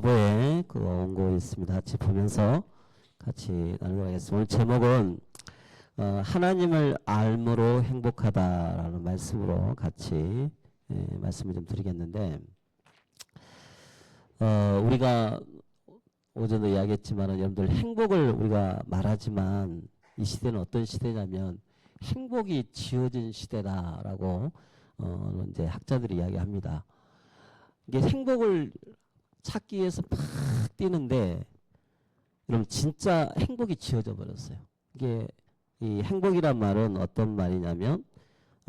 자보에 그 원고 있습니다. 같이 보면서 같이 나누도록 하겠습니다. 오늘 제목은 하나님을 알므로 행복하다라는 말씀으로 같이 말씀을 좀 드리겠는데, 우리가 오전에 이야기했지만 여러분들 행복을 우리가 말하지만 이 시대는 어떤 시대냐면 행복이 지어진 시대다라고 이제 학자들이 이야기합니다. 이게 행복을 찾기 위해서 팍 뛰는데 여러분 진짜 행복이 지어져 버렸어요. 이게 이 행복이란 말은 어떤 말이냐면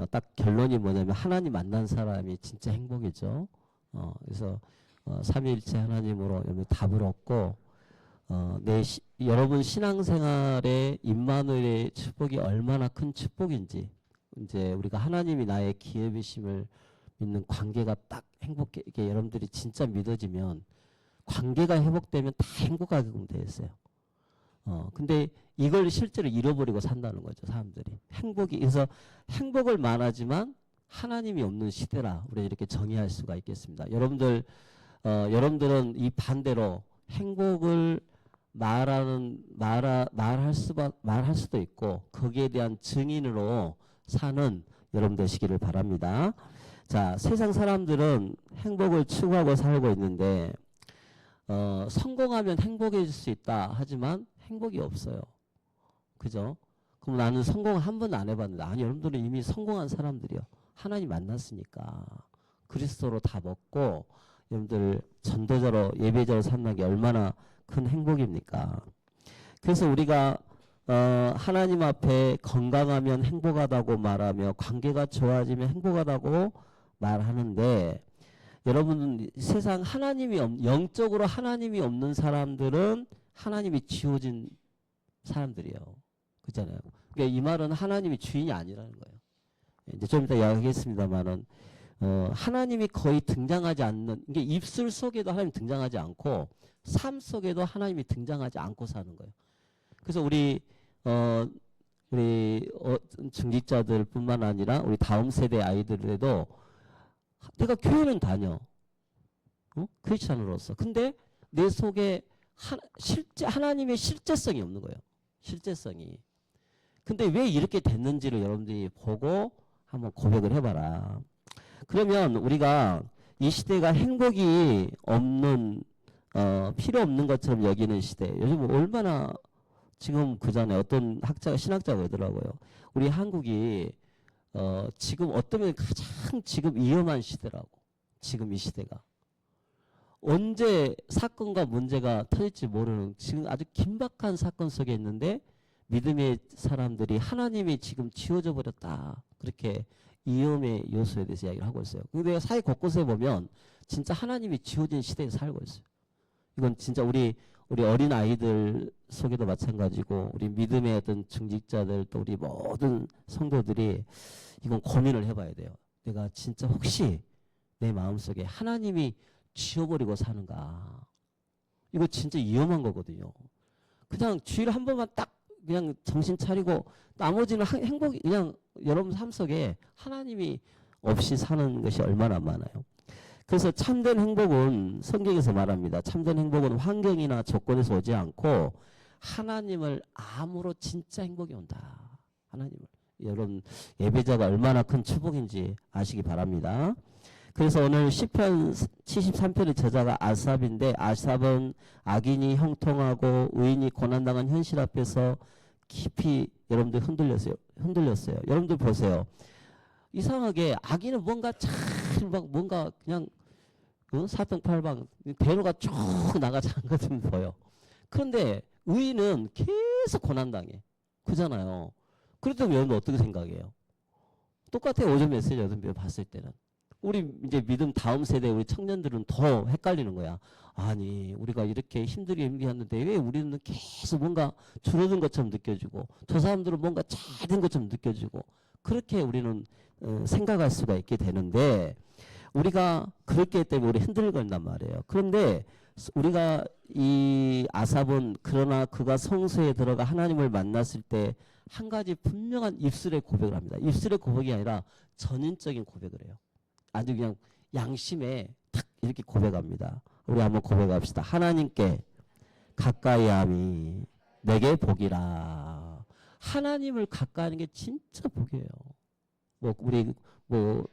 딱 결론이 뭐냐면 하나님 만난 사람이 진짜 행복이죠. 그래서 삼위일체 하나님으로 여러분 답을 얻고 여러분 신앙생활의 임마누엘의 축복이 얼마나 큰 축복인지, 이제 우리가 하나님이 나의 기업이심을 믿는 관계가 딱 행복하게 여러분들이 진짜 믿어지면 관계가 회복되면 다 행복하게 되어 있어요. 근데 이걸 실제로 잃어버리고 산다는 거죠, 사람들이. 그래서 행복을 말하지만 하나님이 없는 시대라 우리가 이렇게 정의할 수가 있겠습니다. 여러분들은 이 반대로 행복을 말할 수도 있고 거기에 대한 증인으로 사는 여러분 되시기를 바랍니다. 자, 세상 사람들은 행복을 추구하고 살고 있는데 성공하면 행복해질 수 있다 하지만 행복이 없어요. 그죠? 그럼 나는 성공 한 번도 안 해봤는데, 아니, 여러분들은 이미 성공한 사람들이요. 하나님 만났으니까 그리스도로 다 먹고 여러분들 전도자로 예배자로 산다는 게 얼마나 큰 행복입니까? 그래서 우리가 하나님 앞에 건강하면 행복하다고 말하며 관계가 좋아지면 행복하다고 말하는데, 여러분 세상 영적으로 하나님이 없는 사람들은 하나님이 지워진 사람들이에요. 그렇잖아요. 그러니까 이 말은 하나님이 주인이 아니라는 거예요. 이제 좀 이따 이야기하겠습니다만은 하나님이 거의 등장하지 않는, 이게 입술 속에도 하나님이 등장하지 않고 삶 속에도 하나님이 등장하지 않고 사는 거예요. 그래서 우리 중직자들뿐만 아니라 우리 다음 세대 아이들에도 내가 교회는 다녀, 크리스찬으로서. 근데 내 속에 하나님의 실제성이 없는 거예요. 실제성이. 근데 왜 이렇게 됐는지를 여러분들이 보고 한번 고백을 해봐라. 그러면 우리가 이 시대가 행복이 없는, 필요 없는 것처럼 여기는 시대. 요즘 얼마나, 지금 그 전에 어떤 신학자가 그러더라고요. 우리 한국이 지금 어떤 면에 가장 지금 위험한 시대라고. 지금 이 시대가. 언제 사건과 문제가 터질지 모르는 지금 아주 긴박한 사건 속에 있는데 믿음의 사람들이 하나님이 지금 지워져 버렸다. 그렇게 위험의 요소에 대해서 이야기를 하고 있어요. 근데 사회 곳곳에 보면 진짜 하나님이 지워진 시대에 살고 있어요. 이건 진짜 우리 어린 아이들 속에도 마찬가지고 우리 믿음의 어떤 중직자들 또 우리 모든 성도들이 이건 고민을 해봐야 돼요. 내가 진짜 혹시 내 마음속에 하나님이 지워버리고 사는가? 이거 진짜 위험한 거거든요. 그냥 주일 한 번만 딱 그냥 정신 차리고 나머지는 행복이 그냥 여러분 삶 속에 하나님이 없이 사는 것이 얼마나 많아요. 그래서 참된 행복은 성경에서 말합니다. 참된 행복은 환경이나 조건에서 오지 않고 하나님을 암으로 진짜 행복이 온다. 하나님을. 여러분 예배자가 얼마나 큰 축복인지 아시기 바랍니다. 그래서 오늘 시편 73편의 저자가 아삽인데, 아삽은 악인이 형통하고 의인이 고난당한 현실 앞에서 깊이 여러분들 흔들렸어요. 여러분들 보세요. 이상하게 악인은 뭔가 뭔가 그냥 사평팔방 대로가 쭉 나가지 않은 것처럼 보여. 그런데 의인은 계속 고난당해. 그잖아요. 그렇다면 여러분 어떻게 생각해요? 똑같아요. 오전 메시지 여러분 봤을 때는. 우리 이제 믿음 다음 세대 우리 청년들은 더 헷갈리는 거야. 아니 우리가 이렇게 힘들게 하는데 왜 우리는 계속 뭔가 줄어든 것처럼 느껴지고 저 사람들은 뭔가 잘 된 것처럼 느껴지고, 그렇게 우리는 생각할 수가 있게 되는데, 우리가 그렇기 때문에 우리 흔들거린단 말이에요. 그런데 우리가 이 아삽은 그러나 그가 성소에 들어가 하나님을 만났을 때 한 가지 분명한 입술의 고백을 합니다. 입술의 고백이 아니라 전인적인 고백을 해요. 아주 그냥 양심에 탁 이렇게 고백합니다. 우리 한번 고백합시다. 하나님께 가까이함이 내게 복이라. 하나님을 가까이하는 게 진짜 복이에요. 뭐 우리 뭐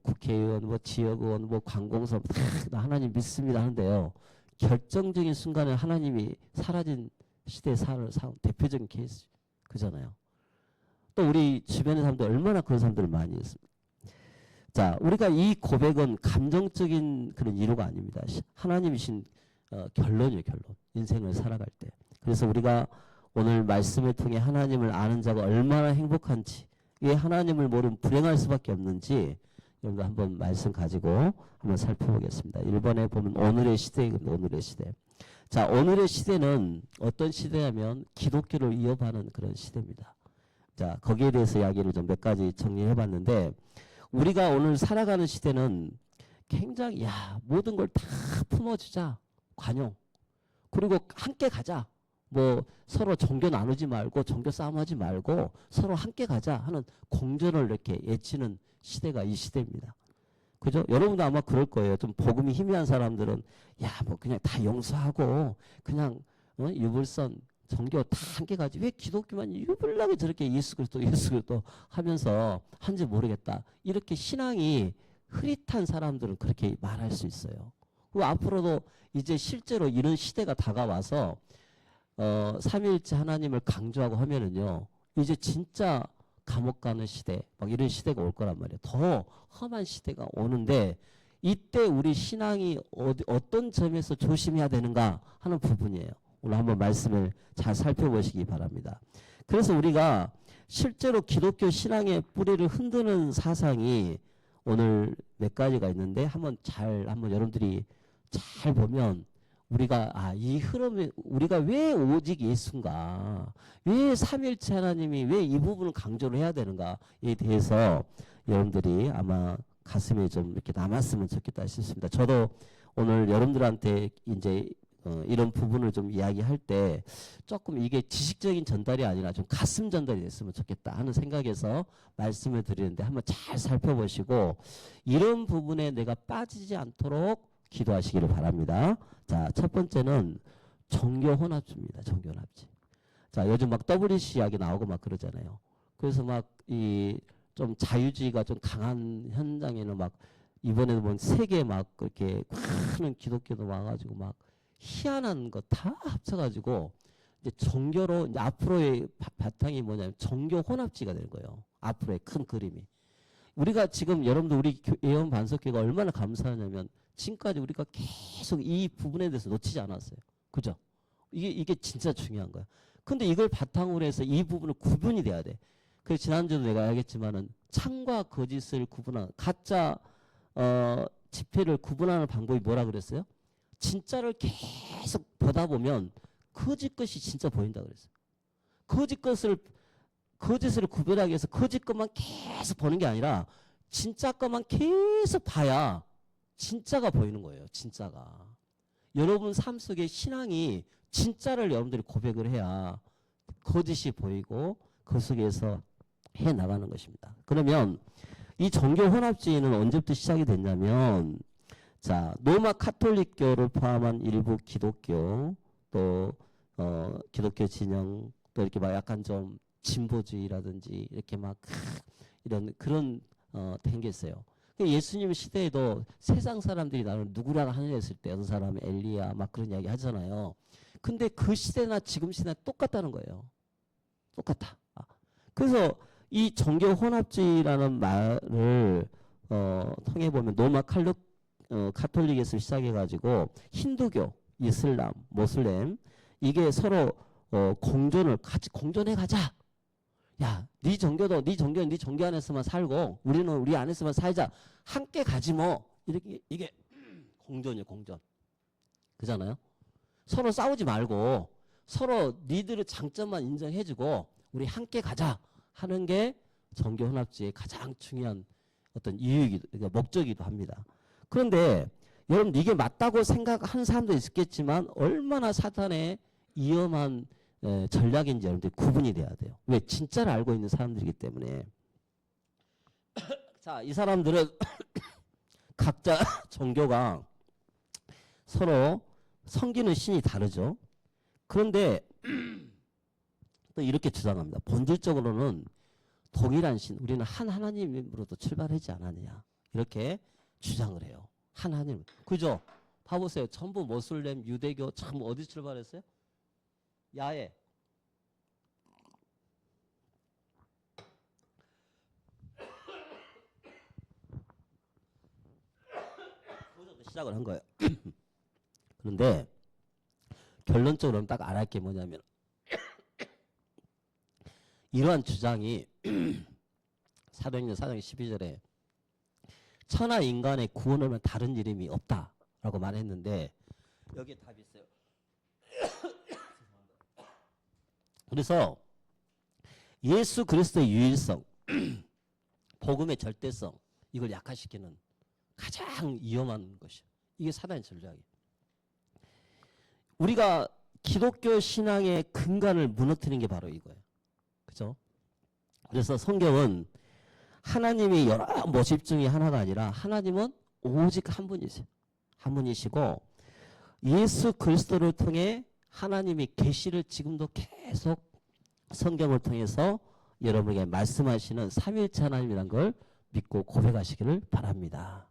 국회의원, 뭐 지역의원, 뭐 관공서 나 하나님 믿습니다 하는데요. 결정적인 순간에 하나님이 사라진 시대에 사는 대표적인 케이스 그잖아요. 또 우리 주변의 사람들 얼마나 그런 사람들을 많이 있습니다. 자, 우리가 이 고백은 감정적인 그런 이유가 아닙니다. 하나님이신 결론이에요, 결론. 인생을 살아갈 때. 그래서 우리가 오늘 말씀을 통해 하나님을 아는 자가 얼마나 행복한지, 왜 하나님을 모르면 불행할 수밖에 없는지 여러분들 한번 말씀 가지고 한번 살펴보겠습니다. 1번에 보면 오늘의 시대입니다. 오늘의 시대. 자, 오늘의 시대는 어떤 시대냐면 기독교를 이어가는 그런 시대입니다. 자, 거기에 대해서 이야기를 좀 몇 가지 정리해 봤는데, 우리가 오늘 살아가는 시대는 굉장히 모든 걸 다 품어주자. 관용. 그리고 함께 가자. 뭐 서로 종교 나누지 말고 종교 싸움하지 말고 서로 함께 가자 하는 공존을 이렇게 외치는 시대가 이 시대입니다. 그죠? 여러분도 아마 그럴 거예요. 좀 복음이 희미한 사람들은 뭐 그냥 다 용서하고 그냥 유불선 종교 다 함께 가지 왜 기독교만 유불나게 저렇게 예수 그리스도 하면서 한지 모르겠다. 이렇게 신앙이 흐릿한 사람들은 그렇게 말할 수 있어요. 그리고 앞으로도 이제 실제로 이런 시대가 다가와서 삼위일체 하나님을 강조하고 하면은요, 이제 진짜 감옥 가는 시대, 막 이런 시대가 올 거란 말이에요. 더 험한 시대가 오는데, 이때 우리 신앙이 어떤 점에서 조심해야 되는가 하는 부분이에요. 오늘 한번 말씀을 잘 살펴보시기 바랍니다. 그래서 우리가 실제로 기독교 신앙의 뿌리를 흔드는 사상이 오늘 몇 가지가 있는데, 한번 여러분들이 잘 보면 우리가 이 흐름에 우리가 왜 오직 예수인가, 왜 삼일체 하나님이 왜 이 부분을 강조를 해야 되는가에 대해서 여러분들이 아마 가슴에 좀 이렇게 남았으면 좋겠다 싶습니다. 저도 오늘 여러분들한테 이제 이런 부분을 좀 이야기할 때 조금 이게 지식적인 전달이 아니라 좀 가슴 전달이 됐으면 좋겠다 하는 생각에서 말씀을 드리는데, 한번 잘 살펴보시고 이런 부분에 내가 빠지지 않도록 기도하시기를 바랍니다. 자, 첫 번째는 종교 혼합주입니다. 종교 혼합주. 자, 요즘 막 WC 이야기 나오고 막 그러잖아요. 그래서 막 좀 자유주의가 좀 강한 현장에는 막 이번에도 보면 세계 막 그렇게 큰 기독교도 와가지고 막 희한한 거 다 합쳐가지고 이제 종교로 이제 앞으로의 바탕이 뭐냐면 종교 혼합주의가 되는 거예요. 앞으로의 큰 그림이. 우리가 지금 여러분들 우리 예언 반석교가 얼마나 감사하냐면 지금까지 우리가 계속 이 부분에 대해서 놓치지 않았어요. 그죠? 이게 진짜 중요한 거야. 근데 이걸 바탕으로 해서 이 부분을 구분이 돼야 돼. 그래서 지난주도 내가 알겠지만은 참과 거짓을 구분하는, 가짜 집회를 구분하는 방법이 뭐라 그랬어요? 진짜를 계속 보다 보면 거짓 것이 진짜 보인다 그랬어요. 거짓을 구별하기 위해서 거짓 것만 계속 보는 게 아니라 진짜 것만 계속 봐야 진짜가 보이는 거예요. 진짜가. 여러분 삶 속에 신앙이 진짜를 여러분들이 고백을 해야 거짓이 보이고 그 속에서 해 나가는 것입니다. 그러면 이 종교 혼합주의는 언제부터 시작이 됐냐면, 자, 로마 카톨릭교를 포함한 일부 기독교, 또 기독교 진영, 또 이렇게 막 약간 좀 진보주의라든지 이렇게 막 이런 그런 댕겼어요. 예수님 시대에도 세상 사람들이 나를 누구라 하느냐 했을 때 어떤 사람이 엘리야 막 그런 이야기 하잖아요. 근데 그 시대나 지금 시대나 똑같다는 거예요. 똑같아. 그래서 이 종교 혼합주의라는 말을 통해 보면 로마 카톨릭에서 시작해가지고 힌두교, 이슬람, 모슬렘 이게 서로 공존을 같이 공존해 가자. 야, 네 종교는 네 종교 안에서만 살고 우리는 우리 안에서만 살자. 함께 가지 뭐. 이렇게 이게 공존이에요, 공존. 그잖아요. 서로 싸우지 말고 서로 니들의 장점만 인정해주고 우리 함께 가자 하는 게 종교 혼합주의의 가장 중요한 어떤 그러니까 목적이기도 합니다. 그런데 여러분 이게 맞다고 생각하는 사람도 있겠지만 얼마나 사탄의 위험한 전략인지 여러분들 구분이 돼야 돼요. 왜? 진짜를 알고 있는 사람들이기 때문에. 자, 이 사람들은 각자 종교가 서로 섬기는 신이 다르죠. 그런데 또 이렇게 주장합니다. 본질적으로는 동일한 신, 우리는 한 하나님으로도 출발하지 않았느냐, 이렇게 주장을 해요. 한 하나님. 그죠? 봐보세요. 전부 모슬렘, 유대교, 참 어디 출발했어요? 야외. 거기서부터 시작을 한 거예요. 그런데 결론적으로는 딱 알아야 할 게 뭐냐면 이러한 주장이 사도행전 4장 12절에 천하 인간의 구원을 다른 이름이 없다라고 말했는데 여기에 답이 있어요. 그래서 예수 그리스도의 유일성, 복음의 절대성, 이걸 약화시키는 가장 위험한 것이요. 이게 사단의 전략이에요. 우리가 기독교 신앙의 근간을 무너뜨리는 게 바로 이거예요. 그죠? 그래서 성경은 하나님이 여러 모습 중에 하나가 아니라 하나님은 오직 한 분이세요. 한 분이시고 예수 그리스도를 통해 하나님이 계시를 지금도 계속 성경을 통해서 여러분에게 말씀하시는 삼위일체 하나님이라는 걸 믿고 고백하시기를 바랍니다.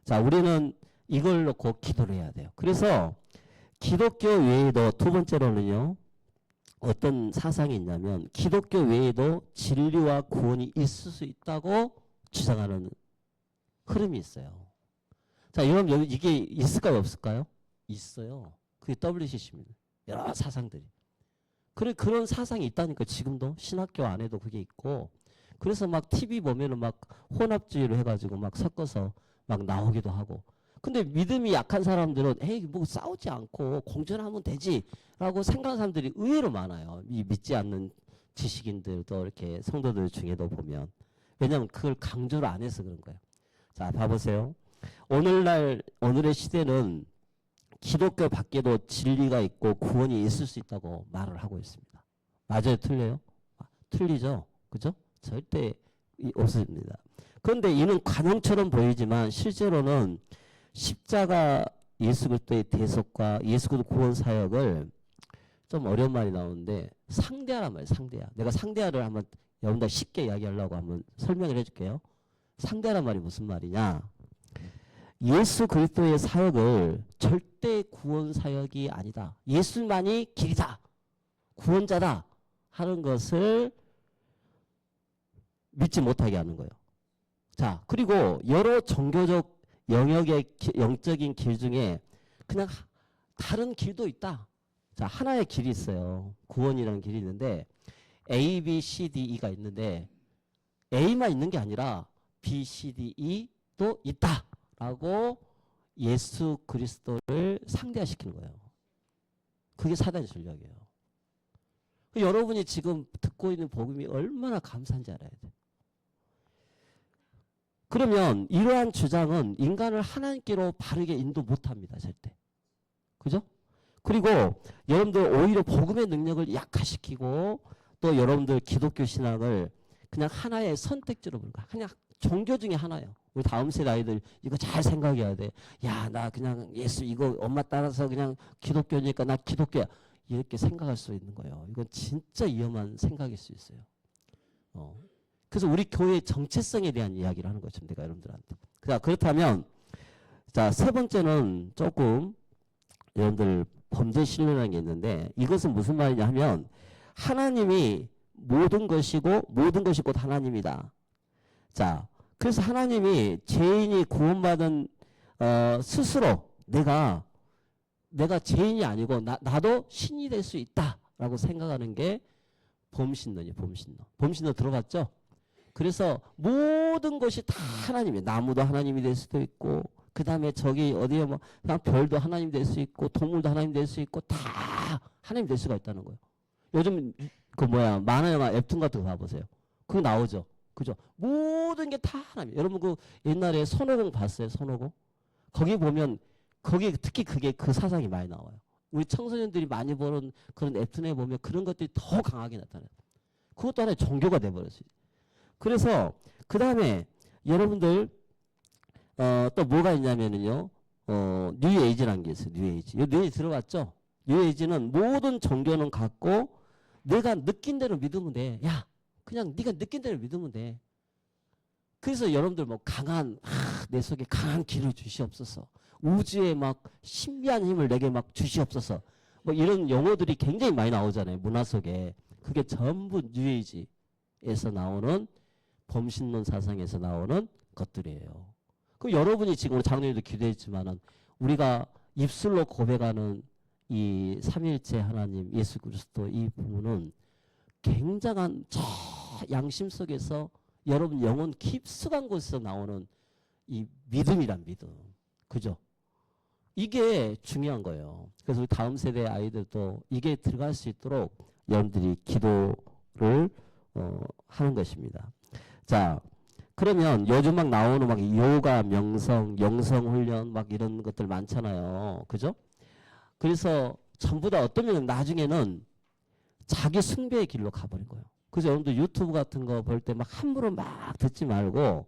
자, 우리는 이걸 놓고 기도를 해야 돼요. 그래서 기독교 외에도 두 번째로는요, 어떤 사상이 있냐면 기독교 외에도 진리와 구원이 있을 수 있다고 주장하는 흐름이 있어요. 자, 여러분 여기 이게 있을까요, 없을까요? 있어요. 그게 WCC입니다. 여러 사상들이. 그런 사상이 있다니까. 지금도 신학교 안에도 그게 있고. 그래서 막 TV 보면은 막 혼합주의로 해가지고 막 섞어서 막 나오기도 하고. 근데 믿음이 약한 사람들은 에이 뭐 싸우지 않고 공존하면 되지라고 생각하는 사람들이 의외로 많아요. 이 믿지 않는 지식인들도 이렇게 성도들 중에도 보면. 왜냐하면 그걸 강조를 안 해서 그런 거예요. 자, 봐보세요. 오늘의 시대는 기독교 밖에도 진리가 있고 구원이 있을 수 있다고 말을 하고 있습니다. 맞아요? 틀려요? 틀리죠? 그죠? 절대 없습니다. 그런데 이는 관용처럼 보이지만 실제로는 십자가 예수 그리스도의 대속과 예수 그리스도 구원 사역을 좀 어려운 말이 나오는데 상대하란 말이에요. 상대하. 내가 상대하를 한번 여러분들 쉽게 이야기하려고 한번 설명을 해줄게요. 상대하란 말이 무슨 말이냐? 예수 그리스도의 사역을 절대 구원 사역이 아니다. 예수만이 길이다. 구원자다. 하는 것을 믿지 못하게 하는 거예요. 자, 그리고 여러 종교적 영역의 영적인 길 중에 그냥 다른 길도 있다. 자, 하나의 길이 있어요. 구원이라는 길이 있는데 A, B, C, D, E가 있는데 A만 있는 게 아니라 B, C, D, E도 있다. 라고 예수 그리스도를 상대화시키는 거예요. 그게 사단의 전략이에요. 여러분이 지금 듣고 있는 복음이 얼마나 감사한지 알아야 돼요. 그러면 이러한 주장은 인간을 하나님께로 바르게 인도 못합니다. 절대. 그죠? 그리고 여러분들 오히려 복음의 능력을 약화시키고 또 여러분들 기독교 신앙을 그냥 하나의 선택지로 보는 거야. 그냥 종교 중에 하나예요. 우리 다음 세대 아이들 이거 잘 생각해야 돼. 야, 나 그냥 예수 이거 엄마 따라서 그냥 기독교니까 나 기독교야. 이렇게 생각할 수 있는 거예요. 이건 진짜 위험한 생각일 수 있어요. 그래서 우리 교회의 정체성에 대한 이야기를 하는 거죠. 내가 여러분들한테. 자, 그렇다면 자, 세 번째는 조금 여러분들 범죄 신뢰라는 게 있는데 이것은 무슨 말이냐 하면 하나님이 모든 것이고 모든 것이 곧 하나님이다. 자, 그래서 하나님이 죄인이 구원받은 스스로 내가 죄인이 아니고 나도 신이 될 수 있다라고 생각하는 게 범신론이에요. 범신론 들어봤죠? 그래서 모든 것이 다 하나님이에요. 나무도 하나님이 될 수도 있고 그 다음에 저기 어디에 뭐 그냥 별도 하나님 될 수 있고 동물도 하나님 될 수 있고 다 하나님 될 수가 있다는 거예요. 요즘 그 만화 영화 웹툰 같은 거 봐보세요. 그거 나오죠. 그죠? 모든 게 다 하나님. 여러분 그 옛날에 손오공 봤어요? 손오공? 거기 보면 거기 특히 그게 그 사상이 많이 나와요. 우리 청소년들이 많이 보는 그런 웹툰에 보면 그런 것들이 더 강하게 나타나요. 그것도 하나의 종교가 돼버렸어요. 그래서 그 다음에 여러분들 또 뭐가 있냐면은요. 뉴에이지라는 게 있어요. 뉴에이지. 이 뉴에이지 들어봤죠? 뉴에이지는 모든 종교는 갖고 내가 느낀 대로 믿으면 돼. 야, 그냥 네가 느낀 대로 믿으면 돼. 그래서 여러분들 뭐 강한 내 속에 강한 길을 주시옵소서. 우주에 막 신비한 힘을 내게 막 주시옵소서. 뭐 이런 용어들이 굉장히 많이 나오잖아요. 문화 속에. 그게 전부 뉴에이지에서 나오는 범신론 사상에서 나오는 것들이에요. 그 여러분이 지금 우리 장로님도 기도했지만은 우리가 입술로 고백하는 이 삼위일체 하나님 예수 그리스도 이 부분은 굉장한 저 양심 속에서 여러분 영혼 깊숙한 곳에서 나오는 이 믿음이란 믿음. 그죠? 이게 중요한 거예요. 그래서 우리 다음 세대 아이들도 이게 들어갈 수 있도록 여러분들이 기도를 하는 것입니다. 자, 그러면 요즘 막 나오는 막 요가, 명성, 영성 훈련 막 이런 것들 많잖아요. 그죠? 그래서 전부 다 어떤 면은 나중에는 자기 숭배의 길로 가버린 거예요. 그래서 여러분들 유튜브 같은 거 볼 때 막 함부로 막 듣지 말고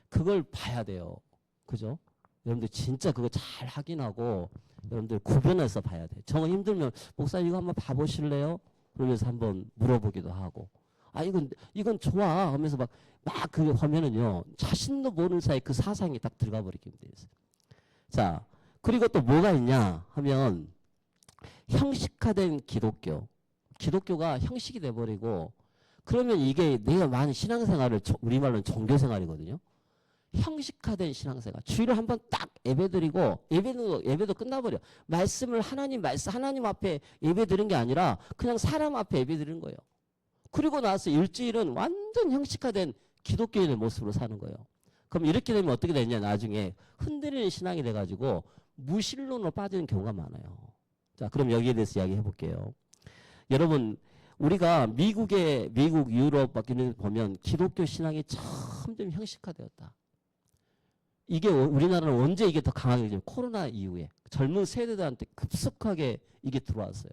그걸 봐야 돼요. 그죠? 여러분들 진짜 그거 잘 확인하고 여러분들 구분해서 봐야 돼요. 정말 힘들면 목사님 이거 한번 봐보실래요? 그러면서 한번 물어보기도 하고 아 이건 좋아 하면서 막 그 하면은요 자신도 모르는 사이에 그 사상이 딱 들어가 버리게 돼요. 자 그리고 또 뭐가 있냐 하면 형식화된 기독교가 형식이 돼버리고 그러면 이게 내가 많은 신앙생활을 우리말로는 종교생활이거든요. 형식화된 신앙생활. 주일을 한번 딱 예배드리고 예배도 끝나버려. 말씀을 하나님 앞에 예배드린 게 아니라 그냥 사람 앞에 예배드리는 거예요. 그리고 나서 일주일은 완전 형식화된 기독교인의 모습으로 사는 거예요. 그럼 이렇게 되면 어떻게 되냐 나중에 흔들리는 신앙이 돼가지고 무신론으로 빠지는 경우가 많아요. 자 그럼 여기에 대해서 이야기해 볼게요. 여러분 우리가 미국 유럽 막 이런 데 보면 기독교 신앙이 점점 형식화되었다. 이게 우리나라는 언제 이게 더 강하게 되냐면 코로나 이후에 젊은 세대들한테 급속하게 이게 들어왔어요.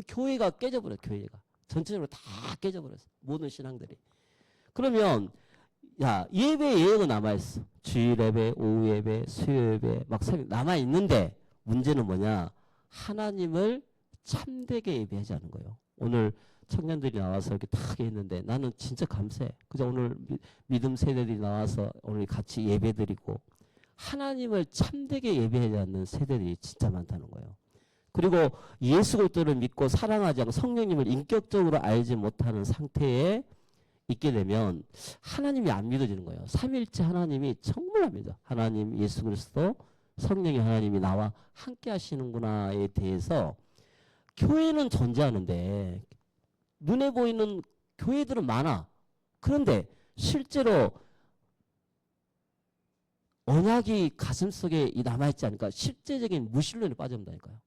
교회가 깨져버려요. 교회가. 전체적으로 다 깨져버렸어요. 모든 신앙들이. 그러면 야 예배 예외가 남아있어. 주일 예배, 오후 예배, 수요 예배 막 남아있는데 문제는 뭐냐. 하나님을 참되게 예배하지 않은 거예요. 오늘 청년들이 나와서 이렇게 딱 했는데 나는 진짜 감사해. 그죠? 오늘 믿음 세대들이 나와서 오늘 같이 예배드리고 하나님을 참되게 예배하지 않는 세대들이 진짜 많다는 거예요. 그리고 예수 그리스도를 믿고 사랑하지 않고 성령님을 인격적으로 알지 못하는 상태에 있게 되면 하나님이 안 믿어지는 거예요. 삼위일체 하나님이 정말 안 믿어. 하나님 예수 그리스도 성령의 하나님이 나와 함께 하시는구나에 대해서 교회는 존재하는데 눈에 보이는 교회들은 많아. 그런데 실제로 언약이 가슴속에 남아있지 않으니까 실제적인 무신론에 빠져온다니까요.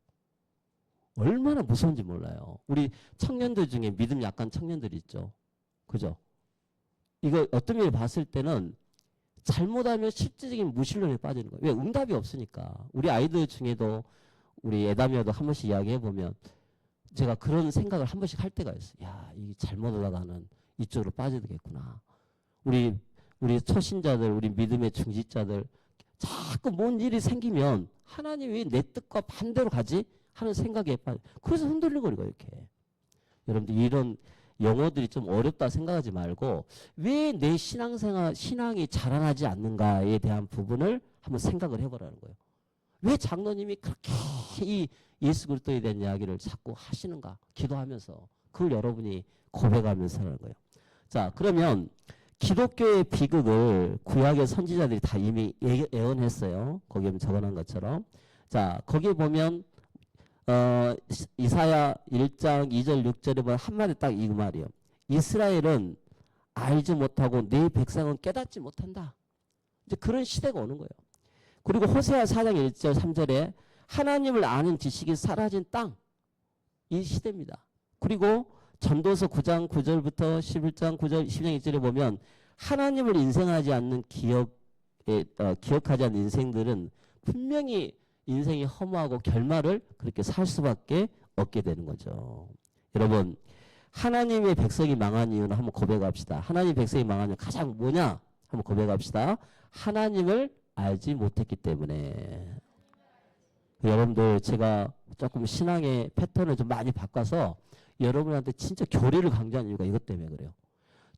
얼마나 무서운지 몰라요. 우리 청년들 중에 믿음 약한 청년들이 있죠. 그죠? 이거 어떤 면에 봤을 때는 잘못하면 실제적인 무신론에 빠지는 거예요. 왜? 응답이 없으니까. 우리 아이들 중에도 우리 애담이어도 한 번씩 이야기해보면 제가 그런 생각을 한 번씩 할 때가 있어요. 야, 이게 잘못하다가는 이쪽으로 빠지겠구나. 우리 초신자들, 우리 믿음의 중지자들 자꾸 뭔 일이 생기면 하나님이 내 뜻과 반대로 가지 하는 생각에 빠져. 그래서 흔들리고 이렇게. 여러분들 이런 용어들이 좀 어렵다 생각하지 말고 왜 내 신앙이 자라나지 않는가에 대한 부분을 한번 생각을 해보라는 거예요. 왜 장로님이 그렇게 이 예수 그리스도에 대한 이야기를 자꾸 하시는가 기도하면서 그걸 여러분이 고백하면서 하는 거예요. 자 그러면 기독교의 비극을 구약의 선지자들이 다 이미 예언했어요. 거기에 적어놓은 것처럼. 자 거기에 보면 이사야 1장 2절 6절에 보면 한마디 딱 이 말이에요. 이스라엘은 알지 못하고 내 백성은 깨닫지 못한다. 이제 그런 시대가 오는 거예요. 그리고 호세아 4장 1절 3절에 하나님을 아는 지식이 사라진 땅. 이 시대입니다. 그리고 전도서 9장 9절부터 11장 9절 12장 1절에 보면 하나님을 인생하지 않는 기억하지 않는 인생들은 분명히 인생이 허무하고 결말을 그렇게 살 수밖에 없게 되는 거죠. 여러분 하나님의 백성이 망한 이유는 한번 고백합시다. 하나님의 백성이 망한 이유는 가장 뭐냐? 한번 고백합시다. 하나님을 알지 못했기 때문에. 여러분들 제가 조금 신앙의 패턴을 좀 많이 바꿔서 여러분한테 진짜 교리를 강조하는 이유가 이것 때문에 그래요.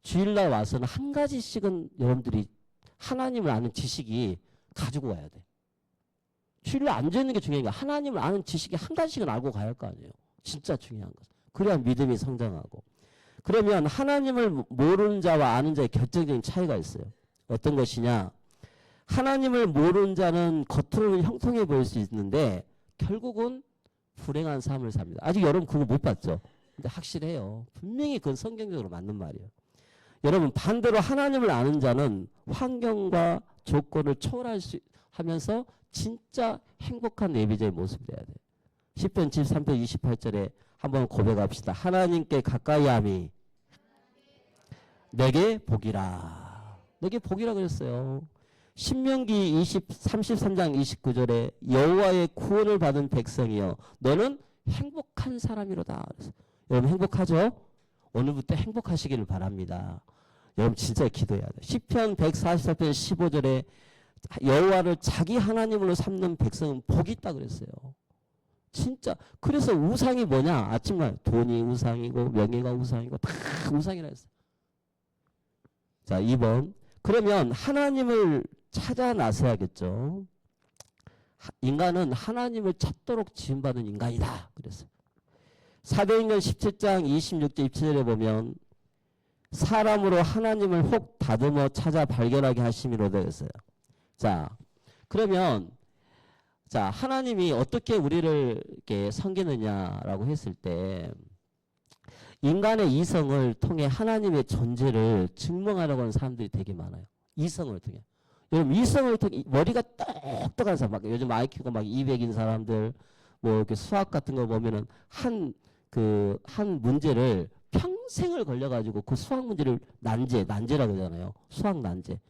주일날 와서는 한 가지씩은 여러분들이 하나님을 아는 지식이 가지고 와야 돼. 주일날 앉아있는 게 중요한 게 하나님을 아는 지식이 한 가지씩은 알고 가야 할 거 아니에요. 진짜 중요한 것. 그래야 믿음이 성장하고. 그러면 하나님을 모르는 자와 아는 자의 결정적인 차이가 있어요. 어떤 것이냐? 하나님을 모르는 자는 겉으로는 형통해 보일 수 있는데 결국은 불행한 삶을 삽니다. 아직 여러분 그거 못 봤죠? 근데 확실해요. 분명히 그건 성경적으로 맞는 말이에요. 여러분 반대로 하나님을 아는 자는 환경과 조건을 초월할 수 하면서 진짜 행복한 예비자의 모습이 돼야 돼요. 시편 73편 28절에 한번 고백합시다. 하나님께 가까이함이 내게 복이라. 내게 복이라 그랬어요. 신명기 33장 29절에 여호와의 구원을 받은 백성이여 너는 행복한 사람이로다. 여러분 행복하죠? 오늘부터 행복하시기를 바랍니다. 여러분 진짜 기도해야 돼요. 시편 144편 15절에 여호와를 자기 하나님으로 삼는 백성은 복이 있다 그랬어요. 진짜. 그래서 우상이 뭐냐? 아침날 돈이 우상이고 명예가 우상이고 다 우상이라 했어요. 자 2번. 그러면 하나님을 찾아 나서야겠죠. 인간은 하나님을 찾도록 지음받은 인간이다 그랬어요. 사도행전 17장 26절 27절에 보면 사람으로 하나님을 혹 다듬어 찾아 발견하게 하심이로다 했어요. 자, 그러면 자 하나님이 어떻게 우리를 이렇게 섬기느냐라고 했을 때 인간의 이성을 통해 하나님의 존재를 증명하려고 하는 사람들이 되게 많아요. 이성을 통해. 여러분 이성을 통해 머리가 똑똑한 사람, 막 요즘 IQ가 막 200인 사람들, 뭐 이렇게 수학 같은 거 보면은 한 문제를 평생을 걸려가지고 그 수학 문제를 난제라고 하잖아요. 수학 난제.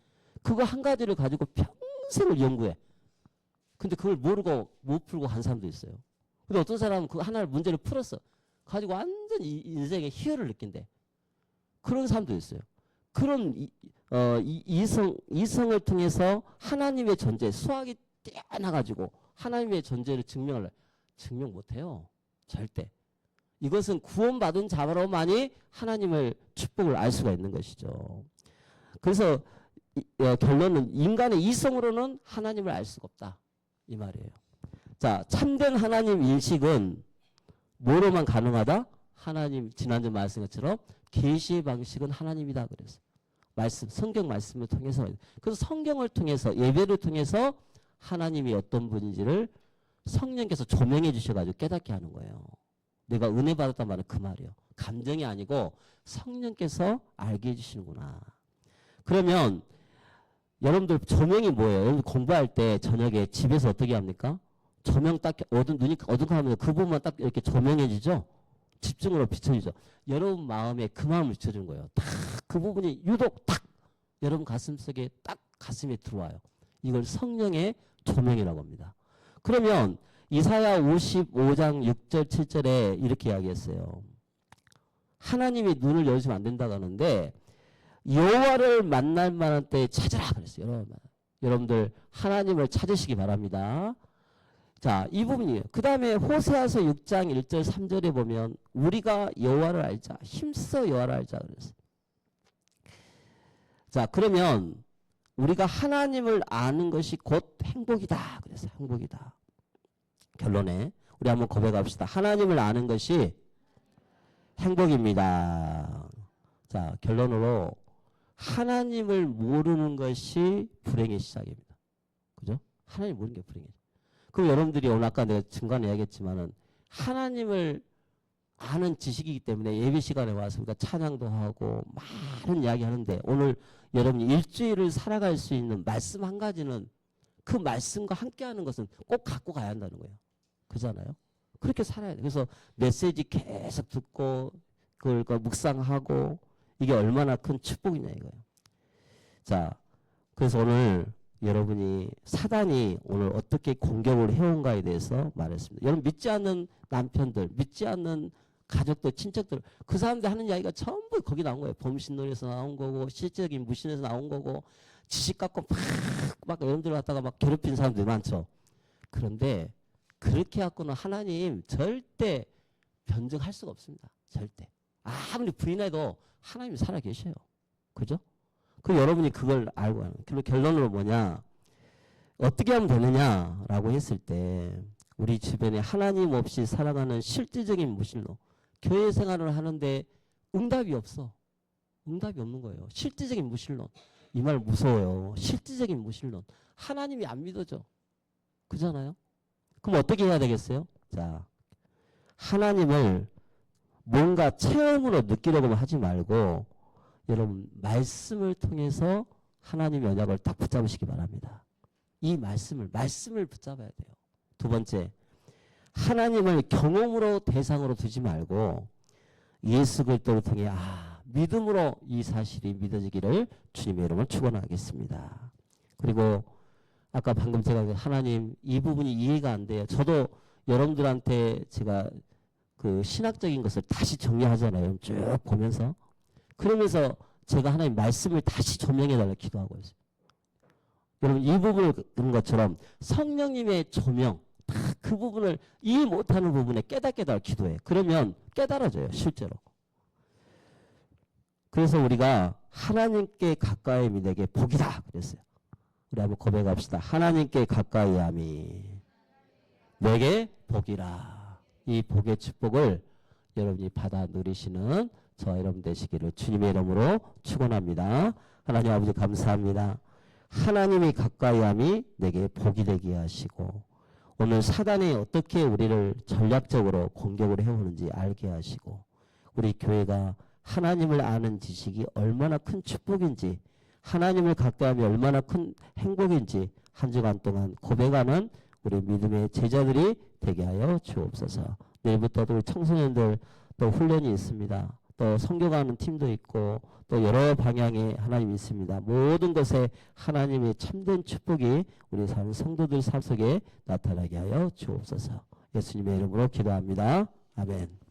그거 한 가지를 가지고 평생을 연구해. 근데 그걸 모르고 못 풀고 간 사람도 있어요. 근데 어떤 사람은 그 하나를 문제를 풀었어. 가지고 완전히 인생의 희열을 느낀대. 그런 사람도 있어요. 그런 이성을 통해서 하나님의 존재, 수학이 뛰어나가지고 하나님의 존재를 증명 못해요. 절대. 이것은 구원받은 자로만이 하나님을 축복을 알 수가 있는 것이죠. 그래서 결론은 인간의 이성으로는 하나님을 알 수가 없다. 이 말이에요. 자, 참된 하나님 인식은 뭐로만 가능하다? 하나님 지난주 말씀 것처럼 계시의 방식은 하나님이다 그랬어요. 말씀, 성경 말씀을 통해서. 그래서 성경을 통해서 예배를 통해서 하나님이 어떤 분인지를 성령께서 조명해 주셔가지고 깨닫게 하는 거예요. 내가 은혜 받았단 말은 그 말이에요. 감정이 아니고 성령께서 알게 해주시는구나. 그러면 여러분들 조명이 뭐예요? 여러분 공부할 때 저녁에 집에서 어떻게 합니까? 조명 딱 눈이 어둑하면 그 부분만 딱 이렇게 조명해지죠? 집중으로 비춰지죠? 여러분 마음에 그 마음을 비춰주는 거예요. 딱 그 부분이 유독 딱 여러분 가슴 속에 딱 가슴에 들어와요. 이걸 성령의 조명이라고 합니다. 그러면 이사야 55장 6절 7절에 이렇게 이야기했어요. 하나님이 눈을 열으시면 안 된다고 하는데 여호와를 만날 만한 때에 찾으라 그랬어요. 여러분들 하나님을 찾으시기 바랍니다. 자, 이 부분이에요. 그 다음에 호세아서 6장 1절 3절에 보면 우리가 여호와를 알자. 힘써 여호와를 알자 그랬어요. 자, 그러면 우리가 하나님을 아는 것이 곧 행복이다 그랬어요. 행복이다. 결론에 우리 한번 고백합시다. 하나님을 아는 것이 행복입니다. 자, 결론으로 하나님을 모르는 것이 불행의 시작입니다. 그죠? 하나님 모르는 게 불행이에요. 그럼 여러분들이 오늘 아까 내가 중간에 이야기했지만은 하나님을 아는 지식이기 때문에 예배 시간에 와서 우리가 찬양도 하고 많은 이야기 하는데 오늘 여러분이 일주일을 살아갈 수 있는 말씀 한 가지는 그 말씀과 함께 하는 것은 꼭 갖고 가야 한다는 거예요. 그잖아요? 그렇게 살아야 돼. 그래서 메시지 계속 듣고 그걸 묵상하고 이게 얼마나 큰 축복이냐 이거예요. 자, 그래서 오늘 여러분이 사단이 오늘 어떻게 공격을 해온가에 대해서 말했습니다. 여러분 믿지 않는 남편들, 믿지 않는 가족들, 친척들 그 사람들 하는 이야기가 전부 거기 나온 거예요. 범신론에서 나온 거고 실제적인 무신에서 나온 거고 지식 갖고 막 여러분들 갖다가 막 괴롭힌 사람들이 많죠. 그런데 그렇게 갖고는 하나님 절대 변증할 수가 없습니다. 절대. 아무리 부인해도 하나님이 살아계셔요. 그죠? 그 여러분이 그걸 알고 하는. 그 결론으로 뭐냐? 어떻게 하면 되느냐라고 했을 때 우리 주변에 하나님 없이 살아가는 실질적인 무신론, 교회 생활을 하는데 응답이 없어. 응답이 없는 거예요. 실질적인 무신론. 이 말 무서워요. 실질적인 무신론. 하나님이 안 믿어져. 그잖아요? 그럼 어떻게 해야 되겠어요? 자, 하나님을 뭔가 체험으로 느끼려고 하지 말고 여러분 말씀을 통해서 하나님의 언약을 딱 붙잡으시기 바랍니다. 이 말씀을 붙잡아야 돼요. 두 번째, 하나님을 경험으로 대상으로 두지 말고 예수 그리스도를 통해 믿음으로 이 사실이 믿어지기를 주님의 이름으로 축원하겠습니다. 그리고 아까 방금 제가 하나님 이 부분이 이해가 안 돼요. 저도 여러분들한테 제가 그 신학적인 것을 다시 정리하잖아요. 쭉 보면서. 그러면서 제가 하나님 말씀을 다시 조명해달라고 기도하고 있어요. 여러분 이 부분을 그런 것처럼 성령님의 조명 다 그 부분을 이해 못하는 부분에 깨닫게 기도해. 그러면 깨달아져요. 실제로. 그래서 우리가 하나님께 가까이 함이 내게 복이다 그랬어요. 우리 한번 고백합시다. 하나님께 가까이 함이 내게 복이라. 이 복의 축복을 여러분이 받아 누리시는 저와 여러분 되시기를 주님의 이름으로 축원합니다. 하나님 아버지 감사합니다. 하나님이 가까이 함이 내게 복이 되게 하시고 오늘 사단이 어떻게 우리를 전략적으로 공격을 해오는지 알게 하시고 우리 교회가 하나님을 아는 지식이 얼마나 큰 축복인지 하나님을 가까이 하면 얼마나 큰 행복인지 한 주간 동안 고백하는 우리 믿음의 제자들이 되게 하여 주옵소서. 내일부터도 우리 청소년들 또 훈련이 있습니다. 또 성교가는 팀도 있고 또 여러 방향에 하나님이 있습니다. 모든 것에 하나님의 참된 축복이 우리 사는 성도들 삶 속에 나타나게 하여 주옵소서. 예수님의 이름으로 기도합니다. 아멘.